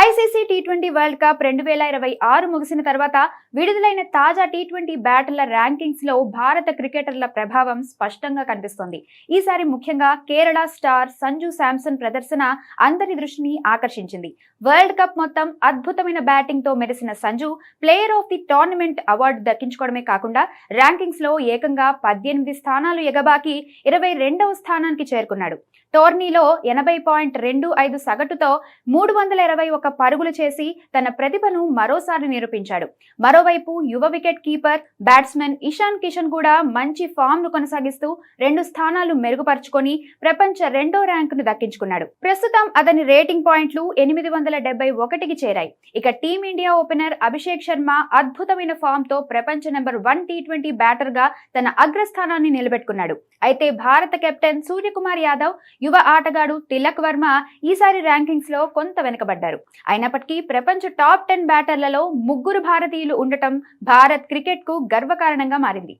ICC T20 world cup 2026 ముగిసిన తర్వాత విడుదలైన తాజా టీ20 బ్యాటర్ల ర్యాంకింగ్స్ లో భారత క్రికెటర్ల ప్రభావం స్పష్టంగా కనిపిస్తోంది. ఈసారి ముఖ్యంగా కేరళ స్టార్ సంజు శాంసన్ ప్రదర్శన అందరి దృష్టిని ఆకర్షించింది. వరల్డ్ కప్ మొత్తం అద్భుతమైన బ్యాటింగ్ తో మెరిసిన Sanju player of the tournament award దక్కించుకోవడమే కాకుండా ర్యాంకింగ్స్ లో ఏకంగా 18 స్థానాలు ఎగబాకి 22వ స్థానానికి చేరుకున్నాడు. టోర్నీలో 80.25 సగటుతో 321 పరుగులు చేసి తన ప్రతిభను మరోసారి నిరూపించాడు. మరోవైపు యువ wicket keeper batsmen Ishan Kishan కూడా మంచి ఫామ్ ను కొనసాగిస్తూ 2 స్థానాలు మెరుగుపరుచుకొని ప్రపంచ 2వ ర్యాంకును దక్కించుకున్నాడు. ప్రస్తుతం అతని రేటింగ్ పాయింట్లు 871కి చేరాయి. ఇక టీమిండియా ఓపెనర్ అభిషేక్ శర్మ అద్భుతమైన ఫామ్ తో ప్రపంచ నెంబర్ 1 టీ20 బ్యాటర్ గా తన అగ్రస్థానాన్ని నిలబెట్టుకున్నాడు. అయితే భారత కెప్టెన్ సూర్యకుమార్ యాదవ్, యువ ఆటగాడు తిలక్ వర్మ ఈసారి ర్యాంకింగ్స్ లో కొంత వెనుకబడ్డారు. అయినప్పటికీ ప్రపంచ టాప్ 10 బ్యాటర్లలో 3 భారతీయులు ఉండటం భారత్ క్రికెట్ కు గర్వకారణంగా మారింది.